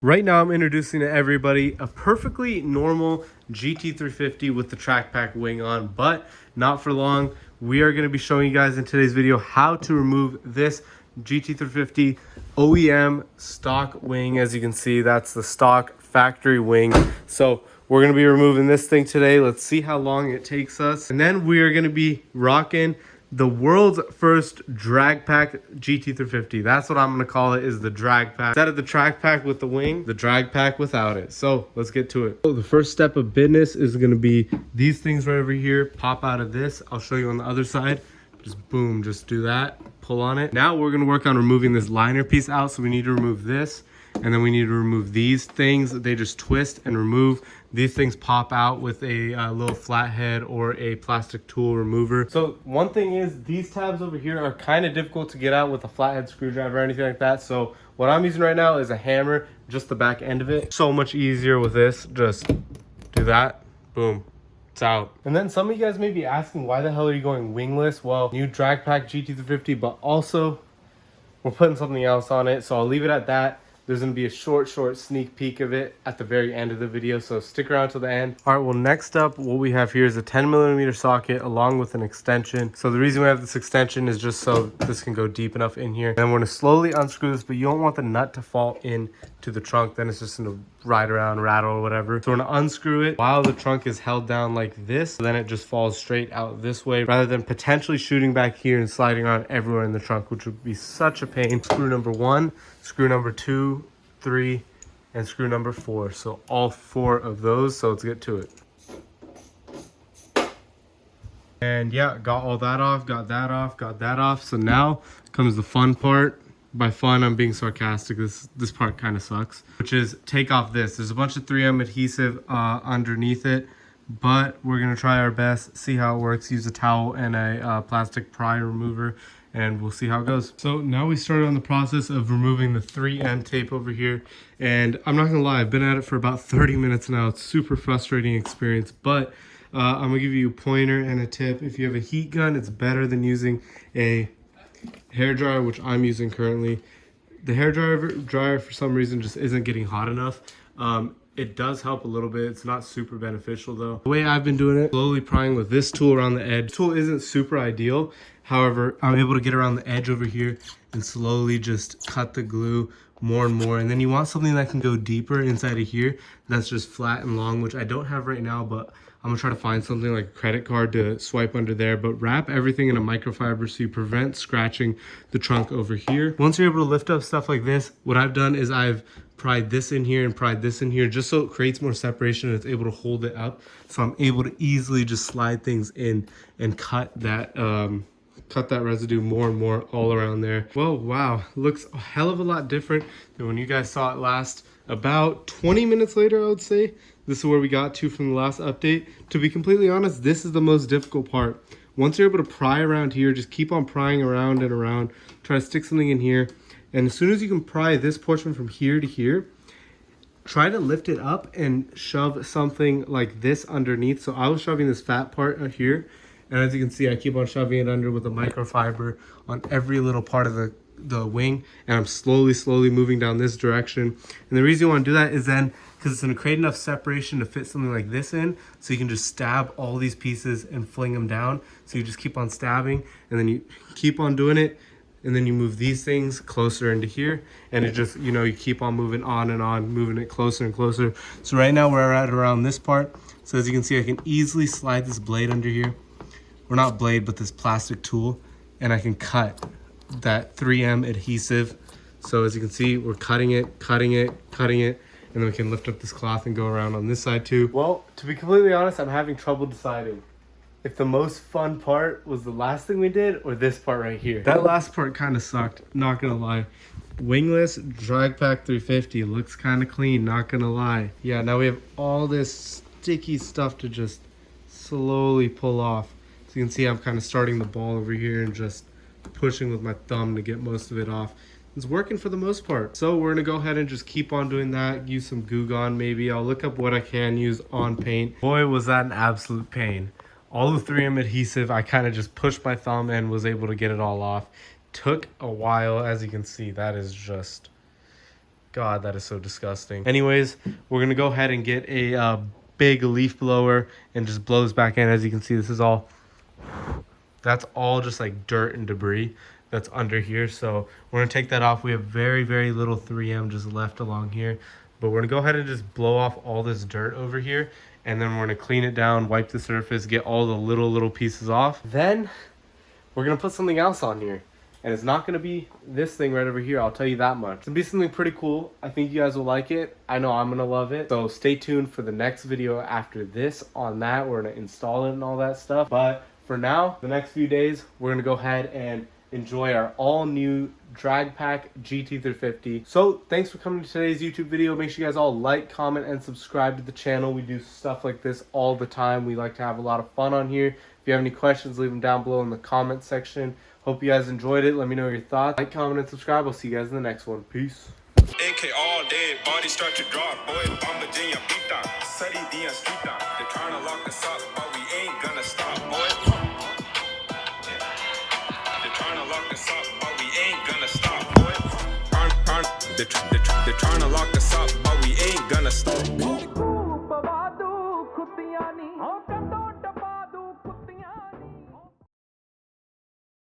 Right now, I'm introducing to everybody a perfectly normal GT350 with the track pack wing on, but not for long. We are going to be showing you guys in today's video how to remove this GT350 OEM stock wing. As you can see, that's the stock factory wing. So we're going to be removing this thing today. Let's see how long it takes us. And then we are going to be rocking the world's first drag pack GT350. That's what I'm gonna call it, is the drag pack. Instead of the track pack with the wing, the drag pack without it. So let's get to it. So the first step of business is gonna be these things right over here. Pop out of this. I'll show you on the other side. Just boom, just do that. Pull on it. Now we're gonna work on removing this liner piece out. So we need to remove this. And then we need to remove these things. They just twist and remove. These things pop out with a little flathead or a plastic tool remover. So one thing is, these tabs over here are kind of difficult to get out with a flathead screwdriver or anything like that. So what I'm using right now is a hammer, just the back end of it. So much easier with this. Just do that, boom, it's out. And then some of you guys may be asking, why the hell are you going wingless? Well, new drag pack GT350, but also we're putting something else on it. So I'll leave it at that. There's going to be a short sneak peek of it at the very end of the video, so stick around till the end. All right, well, next up, what we have here is a 10mm socket along with an extension. So the reason we have this extension is just so this can go deep enough in here. And we're going to slowly unscrew this, but you don't want the nut to fall in to the trunk. Then it's just going to ride around, rattle, or whatever. So we're going to unscrew it while the trunk is held down like this. So then it just falls straight out this way, rather than potentially shooting back here and sliding around everywhere in the trunk, which would be such a pain. Screw number 1, screw number 2, 3, and screw number 4. So all 4 of those. So let's get to it. And yeah, got all that off, got that off, got that off. So now comes the fun part. By fun, I'm being sarcastic. This part kind of sucks, which is take off this. There's a bunch of 3M adhesive underneath it, but we're gonna try our best, see how it works. Use a towel and a plastic pry remover, and we'll see how it goes. So now we started on the process of removing the 3M tape over here, and I'm not gonna lie, I've been at it for about 30 minutes now. It's super frustrating experience, but I'm gonna give you a pointer and a tip. If you have a heat gun, it's better than using a hair dryer, which I'm using currently. The hair dryer for some reason just isn't getting hot enough. It does help a little bit. It's not super beneficial though. The way I've been doing it, slowly prying with this tool around the edge. This tool isn't super ideal. However, I'm able to get around the edge over here and slowly just cut the glue more and more. And then you want something that can go deeper inside of here that's just flat and long, which I don't have right now, but I'm gonna try to find something like a credit card to swipe under there. But wrap everything in a microfiber so you prevent scratching the trunk over here. Once you're able to lift up stuff like this, what I've done is I've pried this in here and pried this in here, just so it creates more separation and it's able to hold it up. So I'm able to easily just slide things in and cut that residue more and more all around there. Well, wow, looks a hell of a lot different than when you guys saw it last. About 20 minutes later, I would say. This is where we got to from the last update. To be completely honest, this is the most difficult part. Once you're able to pry around here, just keep on prying around and around. Try to stick something in here. And as soon as you can pry this portion from here to here, try to lift it up and shove something like this underneath. So I was shoving this fat part out here. And as you can see, I keep on shoving it under with a microfiber on every little part of the wing. And I'm slowly moving down this direction. And the reason you want to do that is then, because it's going to create enough separation to fit something like this in. So you can just stab all these pieces and fling them down. So you just keep on stabbing and then you keep on doing it. And then you move these things closer into here. And it just, you know, you keep on moving on and on, moving it closer and closer. So right now we're at around this part. So as you can see, I can easily slide this blade under here. Or not blade, but this plastic tool, and I can cut that 3M adhesive. So as you can see, we're cutting it, and then we can lift up this cloth and go around on this side too. Well, to be completely honest, I'm having trouble deciding if the most fun part was the last thing we did or this part right here. That last part kind of sucked, not gonna lie. Wingless drag pack 350 looks kind of clean, not gonna lie. Yeah, now we have all this sticky stuff to just slowly pull off. So you can see I'm kind of starting the ball over here and just pushing with my thumb to get most of it off. It's working for the most part. So we're gonna go ahead and just keep on doing that. Use some Goo Gone maybe. I'll look up what I can use on paint. Boy, was that an absolute pain. All the 3M adhesive, I kind of just pushed my thumb and was able to get it all off. Took a while, as you can see. That is just God, that is so disgusting. Anyways, we're gonna go ahead and get a big leaf blower and just blow this back in. As you can see, this is all, that's all just like dirt and debris that's under here. So we're gonna take that off. We have very, very little 3M just left along here, but we're gonna go ahead and just blow off all this dirt over here, and then we're gonna clean it down, wipe the surface, get all the little pieces off. Then we're gonna put something else on here. And it's not going to be this thing right over here, I'll tell you that much. It's going to be something pretty cool. I think you guys will like it. I know I'm going to love it. So stay tuned for the next video after this on that. We're going to install it and all that stuff. But for now, the next few days, we're going to go ahead and enjoy our all new Drag Pack GT350. So thanks for coming to today's YouTube video. Make sure you guys all like, comment, and subscribe to the channel. We do stuff like this all the time. We like to have a lot of fun on here. If you have any questions, leave them down below in the comment section. Hope you guys enjoyed it. Let me know your thoughts. Like, comment, and subscribe. I'll see you guys in the next one. Peace. AK all day, body start to drop, boy. I'm a Virginia beat down, study the street down. They're trying to lock us up, but we ain't gonna stop, boy. They're trying to lock us up, but we ain't gonna stop, boy. They're trying to lock us up.